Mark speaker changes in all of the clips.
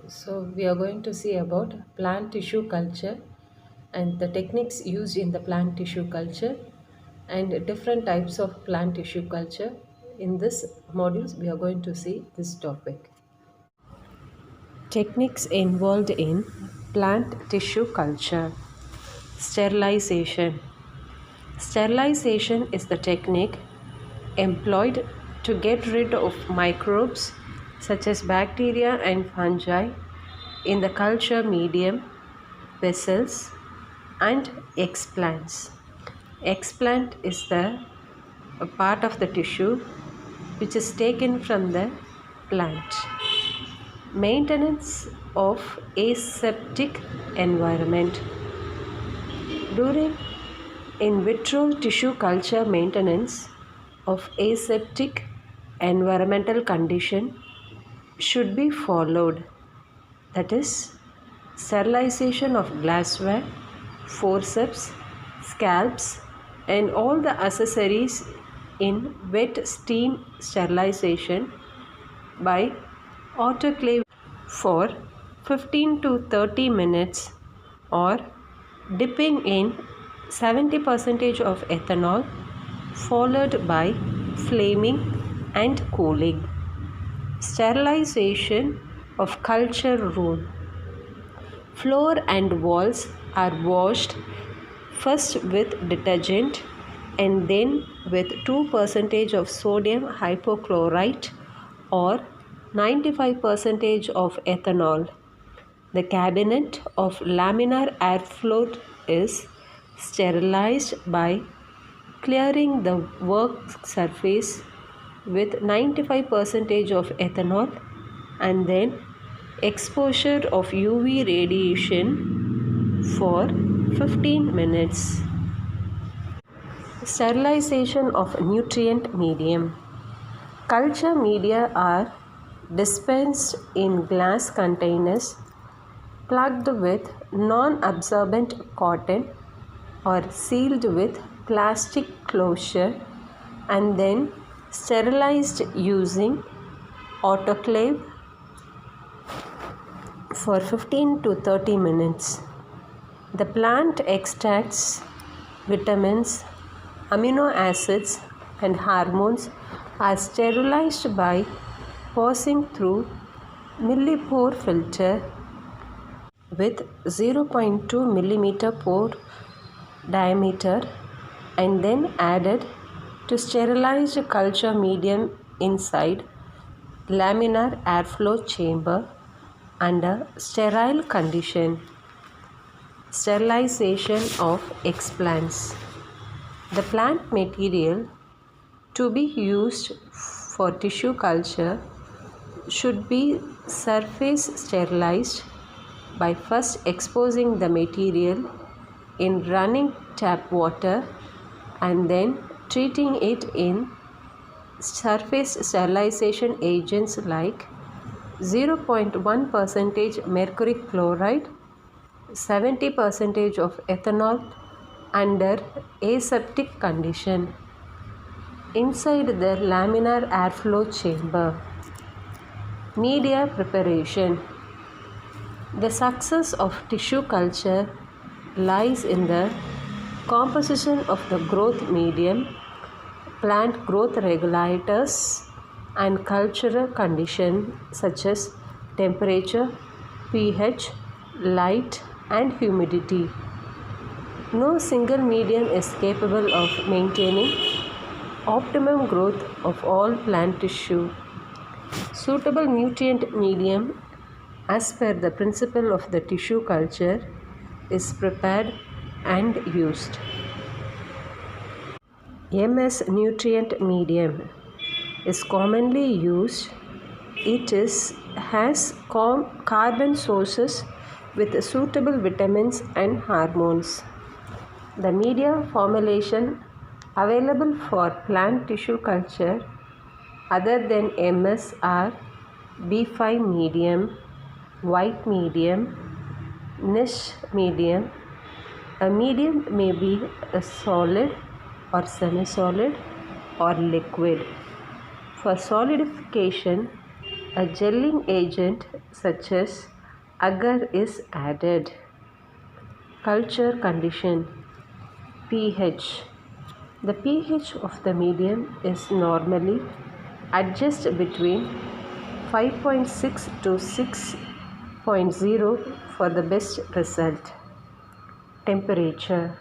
Speaker 1: So we are going to see about plant tissue culture and the techniques used in the plant tissue culture and different types of plant tissue culture. In this modules, we are going to see this topic. Techniques involved in plant tissue culture. Sterilization. Sterilization is the technique employed to get rid of microbes such as bacteria and fungi in the culture medium, vessels, and explants. Explant is the a part of the tissue which is taken from the plant. Maintenance of aseptic environment. During in vitro tissue culture, maintenance of aseptic environmental condition should be followed. That is, sterilization of glassware, forceps, scalps, and all the accessories in wet steam sterilization by autoclave for 15 to 30 minutes or dipping in 70% of ethanol followed by flaming and cooling. Sterilization of culture room. Floor and walls are washed first with detergent and then with 2% of sodium hypochlorite or 95% of ethanol. The cabinet of laminar airflow is sterilized by clearing the work surface with 95% of ethanol and then exposure of UV radiation for 15 minutes. Sterilization of nutrient medium. Culture media are dispensed in glass containers plugged with non-absorbent cotton or sealed with plastic closure and then sterilized using autoclave for 15 to 30 minutes. The plant extracts, vitamins, amino acids and hormones are sterilized by passing through millipore filter with 0.2 millimeter pore diameter and then added to sterilized culture medium inside laminar airflow chamber under sterile condition. Sterilization of explants. The plant material to be used for tissue culture should be surface sterilized by first exposing the material in running tap water and then treating it in surface sterilization agents like 0.1% mercury chloride, 70% of ethanol under aseptic condition inside the laminar airflow chamber. Media preparation. The success of tissue culture lies in the composition of the growth medium, plant growth regulators, and cultural conditions such as temperature, pH, light, and humidity. No single medium is capable of maintaining optimum growth of all plant tissue. Suitable nutrient medium as per the principle of the tissue culture is prepared and used. MS nutrient medium is commonly used. It has carbon sources with suitable vitamins and hormones. The media formulation available for plant tissue culture other than MS are B5 medium, white medium, niche medium. A medium may be a solid or semi-solid or liquid. For solidification, a gelling agent such as agar is added. Culture condition pH. The pH of the medium is normally adjusted between 5.6 to 6.0 for the best result. Temperature.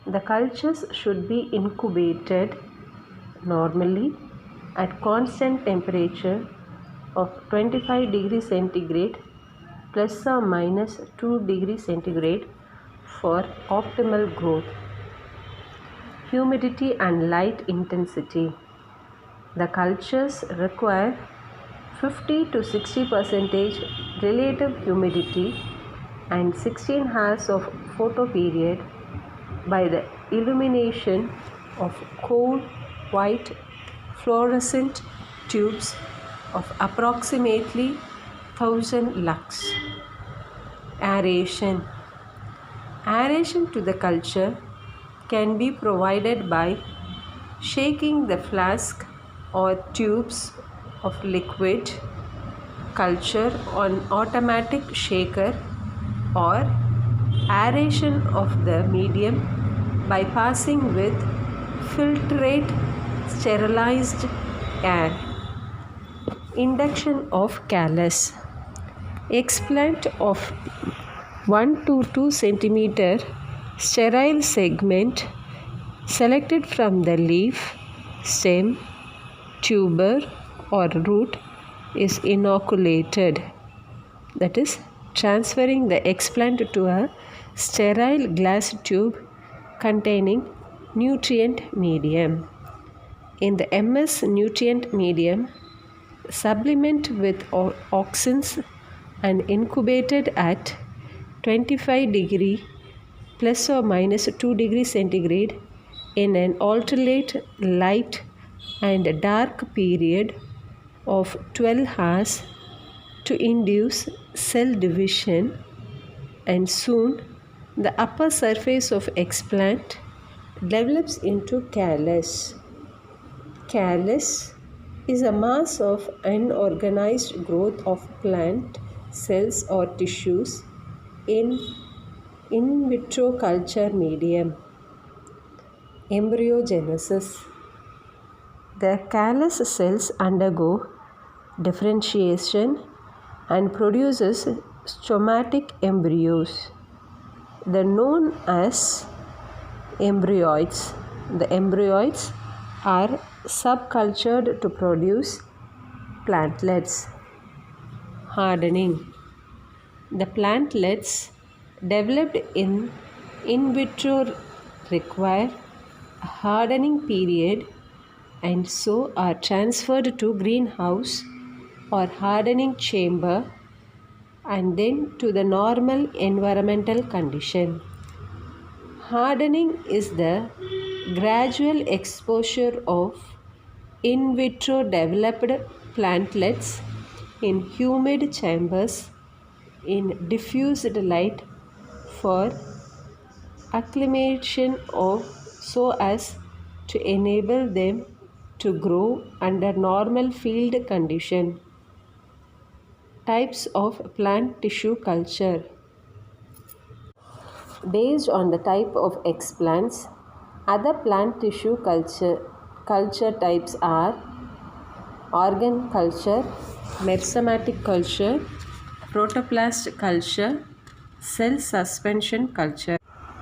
Speaker 1: The cultures should be incubated normally at constant temperature of 25 degrees centigrade plus or minus 2 degrees centigrade for optimal growth. Humidity and light intensity. The cultures require 50 to 60% relative humidity and 16 hours of photoperiod by the illumination of cool white fluorescent tubes of approximately 1000 lux. Aeration. Aeration to the culture can be provided by shaking the flask or tubes of liquid culture on automatic shaker or aeration of the medium by passing with filtrate sterilized air. Induction of callus. Explant of 1 to 2 centimeter sterile segment selected from the leaf, stem, tuber or root is inoculated. That is, transferring the explant to a sterile glass tube containing nutrient medium. In the MS nutrient medium, supplement with auxins and incubated at 25 degree plus or minus 2 degrees centigrade in an alternate light and dark period of 12 hours to induce cell division, and soon the upper surface of explant develops into callus. Callus is a mass of unorganized growth of plant cells or tissues in vitro culture medium. Embryogenesis. The callus cells undergo differentiation and produces stomatic embryos. They are known as embryoids. The embryoids are subcultured to produce plantlets. Hardening. The plantlets developed in vitro require a hardening period and so are transferred to greenhouse or hardening chamber and then to the normal environmental condition. Hardening is the gradual exposure of in vitro developed plantlets in humid chambers in diffused light for acclimation so as to enable them to grow under normal field condition. Types of plant tissue culture. Based on the type of explants, other plant tissue culture types are organ culture, meristematic culture, protoplast culture, cell suspension culture.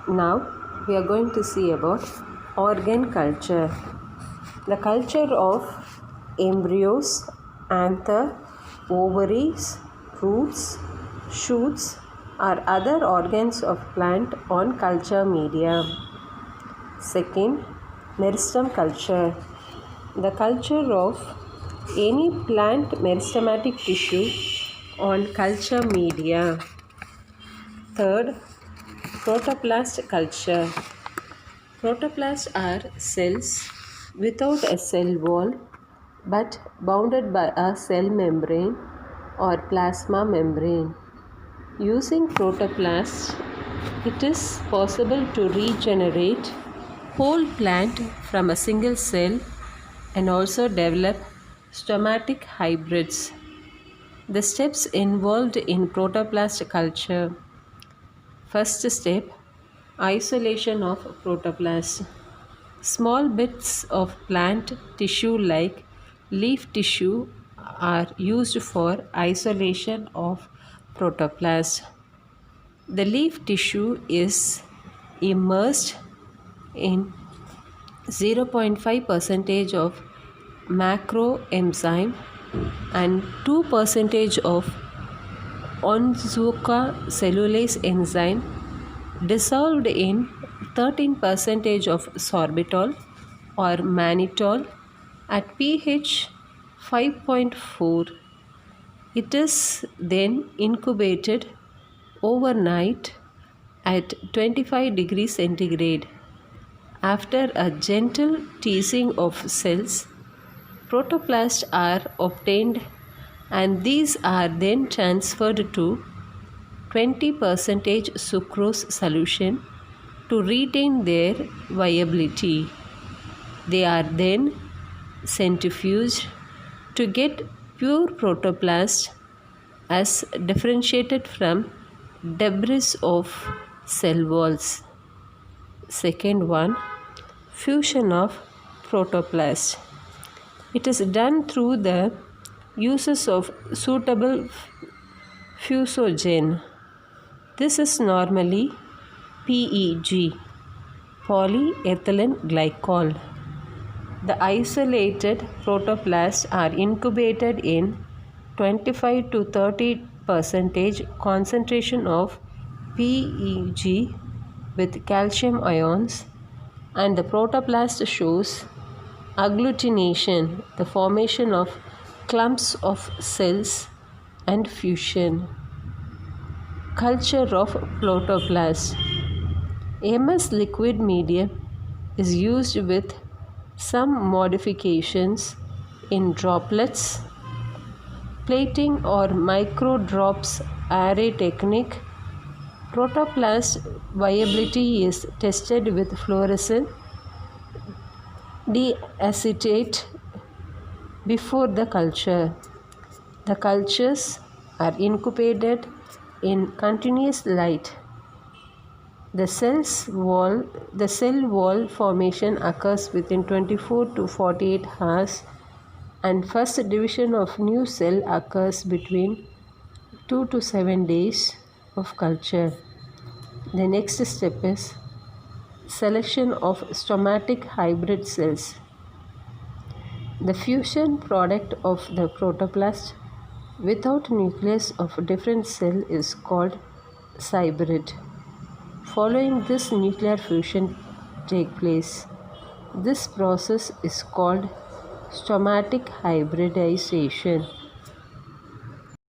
Speaker 1: Now we are going to see about organ culture. The culture of embryos, anther, ovaries, roots, shoots or other organs of plant on culture media. Second, meristem culture. The culture of any plant meristematic tissue on culture media. Third, protoplast culture. Protoplasts are cells without a cell wall but bounded by a cell membrane or plasma membrane. Using protoplasts, it is possible to regenerate whole plant from a single cell and also develop stomatic hybrids. The steps involved in protoplast culture. First step, isolation of protoplast. Small bits of plant tissue like leaf tissue are used for isolation of protoplast. The leaf tissue is immersed in 0.5 percentage of macroenzyme and 2 percentage of Onzuka cellulase enzyme dissolved in 13 percentage of sorbitol or mannitol at pH 5.4. It is then incubated overnight at 25 degrees centigrade. After a gentle teasing of cells, protoplasts are obtained and these are then transferred to 20% sucrose solution to retain their viability. They are then centrifuged to get pure protoplast as differentiated from debris of cell walls. Second one, fusion of protoplast. It is done through the uses of suitable fusogen. This is normally PEG, polyethylene glycol. The isolated protoplasts are incubated in 25 to 30% concentration of PEG with calcium ions, and the protoplast shows agglutination, the formation of clumps of cells, and fusion. Culture of protoplast. MS liquid medium is used with some modifications in droplets, plating or micro drops array technique. Protoplast viability is tested with fluorescent diacetate before the culture. The cultures are incubated in continuous light. The cell wall formation occurs within 24 to 48 hours, and first division of new cell occurs between 2 to 7 days of culture. The next step is selection of stomatic hybrid cells. The fusion product of the protoplast without nucleus of a different cell is called cybrid. Following this, nuclear fusion take place. This process is called stomatic hybridization.